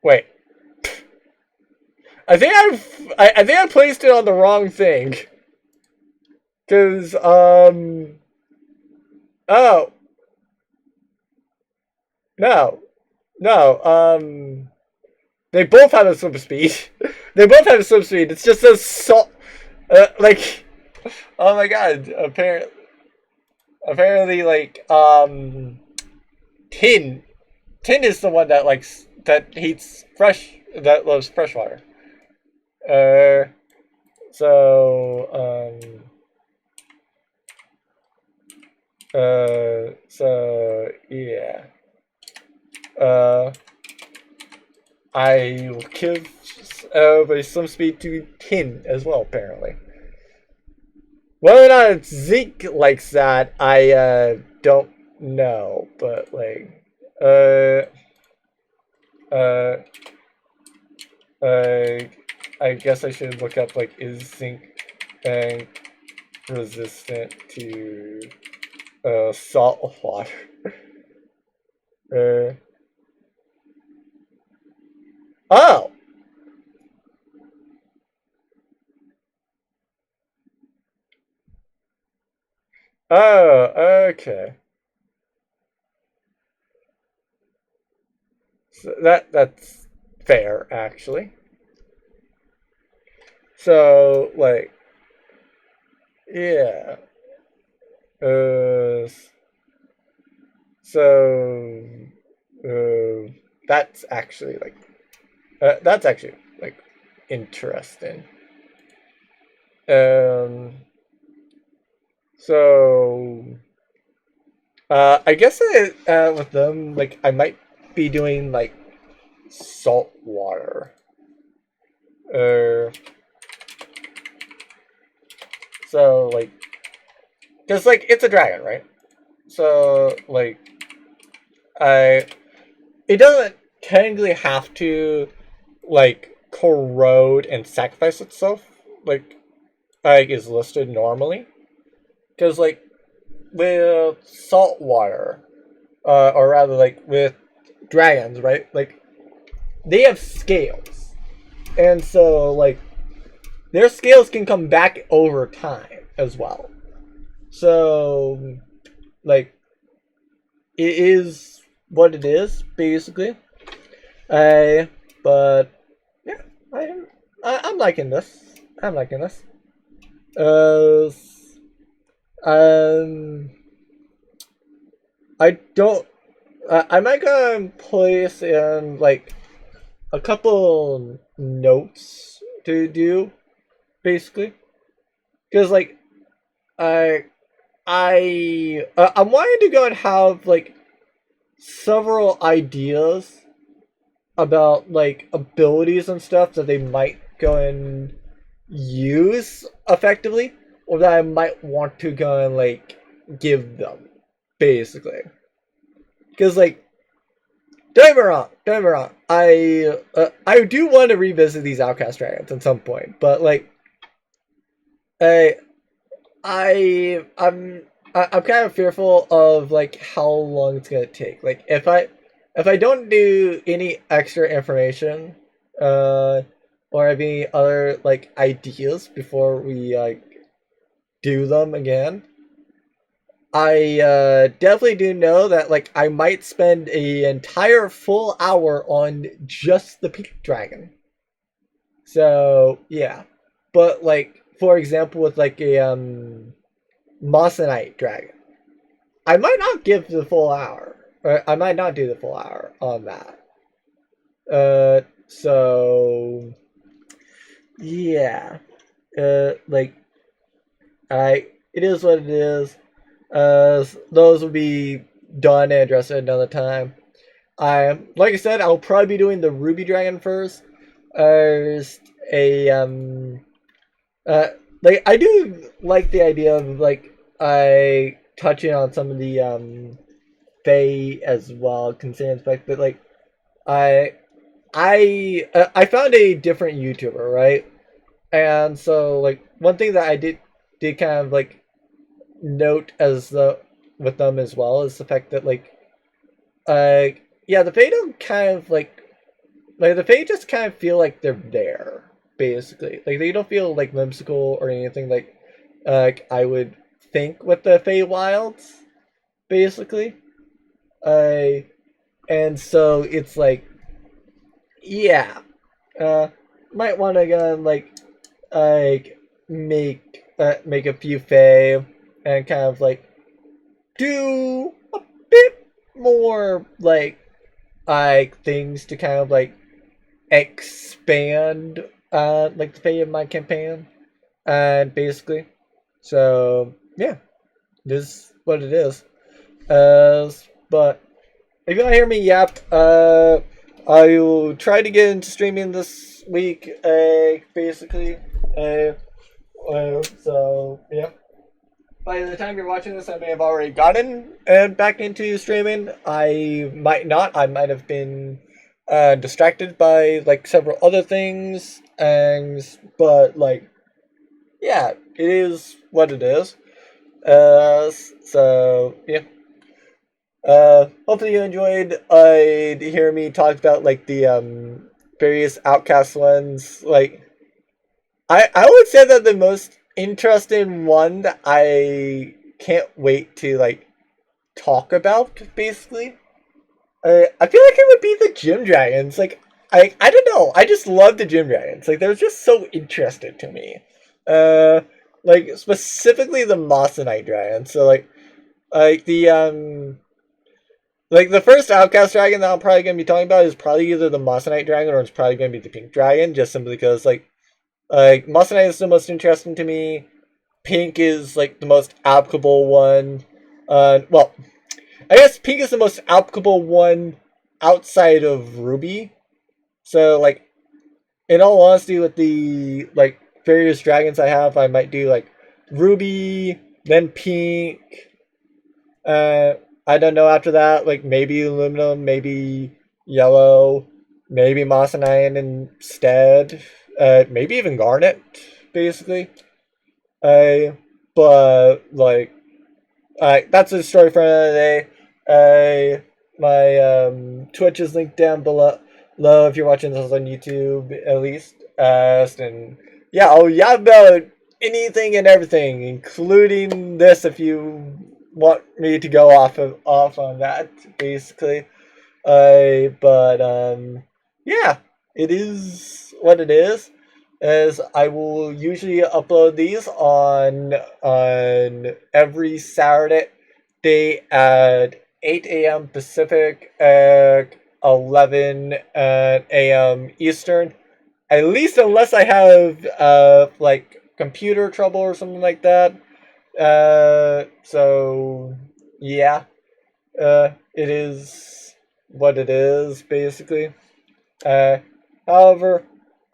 wait, I think I placed it on the wrong thing. Cause oh no no they both have a swim speed. They both have a swim speed. It's just a like oh my god. Apparently like Tin is the one that likes that hates that loves fresh water. Uh so so yeah. Uh I will give some speed to Tin as well, apparently. Whether or not Zeke likes that, I don't know. But like uh uh uh I guess I should look up like is zinc uh, resistant to salt water. uh oh oh okay. So that's fair actually. So like yeah. Uh so uh that's actually like interesting. Um so I guess with them like I might be doing like salt water. Uh so like cuz like it's a dragon, right? So like I it doesn't technically have to like corrode and sacrifice itself like is listed normally because like with salt water or rather like with dragons, right, like they have scales, and so like their scales can come back over time as well. So like it is what it is basically. I but yeah, I'm liking this. I'm liking this. Uh, um, I don't. I might go place in like a couple notes to do basically because like I I'm wanting to go and have like several ideas about like abilities and stuff that they might go and use effectively, or that I might want to go and like give them, basically. Because like, don't get me wrong, don't get me wrong. I do want to revisit these Outcast dragons at some point, but like, I I I'm I'm kind of fearful of like how long it's gonna take. Like if I don't do any extra information, uh, or have any other like ideas before we like do them again, I definitely do know that like I might spend an entire full hour on just the pink dragon. So yeah, but like for example, with like a Mossonite dragon, I might not give the full hour, or I might not do the full hour on that. So yeah, like it is what it is. Those will be done and addressed at another time. Like I said, I'll probably be doing the Ruby Dragon first. As a like I do like the idea of like I touching on some of the Fae as well, considering the fact that like I I found a different YouTuber, right? And so like one thing that I did kind of like note as the with them as well is the fact that uh yeah, the Fae don't kind of like the Fae just kind of feel like they're there, basically. Like they don't feel like whimsical or anything like I would think with the Fae Wilds, basically. I and so it's like yeah, uh, might want to go like make a few Fae and kind of like do a bit more like things to kind of like expand like the Fae of my campaign and basically so yeah, this is what it is. But if you want to hear me yap, I will try to get into streaming this week, basically. So, yeah. By the time you're watching this, I may have already gotten back into streaming. I might not. I might have been distracted by like several other things, and but like, yeah, it is what it is. So yeah. Hopefully you enjoyed hear me talk about like the various outcast ones. Like I would say that the most interesting one that I can't wait to like talk about basically. I feel like it would be the gym dragons. Like I don't know. I just love the gym dragons. Like they're just so interesting to me. Uh, like specifically the Mossonite dragon. So like the first Outcast dragon that I'm probably gonna be talking about is probably either the Mossonite dragon or it's probably gonna be the Pink dragon, just simply because like Mossonite is the most interesting to me. Pink is like the most applicable one. Well, I guess Pink is the most applicable one outside of Ruby. So like in all honesty, with the like various dragons I have, I might do like Ruby, then Pink, uh, I don't know after that. Like maybe aluminum, maybe yellow, maybe Mossonite instead. Maybe even garnet, basically. I but like that's a story for another day. My Twitch is linked down below if you're watching this on YouTube at least. And yeah, I'll yap about anything and everything, including this if you want me to go off on that, basically. But yeah, it is what it is. As I will usually upload these on every Saturday day at 8 a.m. Pacific, at 11 a.m. Eastern. At least unless I have like computer trouble or something like that. So yeah, it is what it is basically. Uh, However,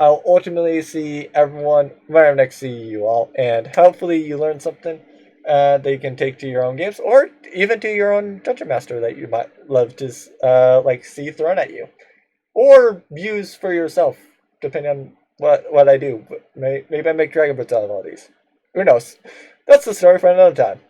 I'll ultimately see everyone when I next see you all, and hopefully you learn something that you can take to your own games, or even to your own dungeon master that you might love to like see thrown at you, or use for yourself, depending on what I do. Maybe I make dragon boats out of all these. Who knows? That's the story for another time.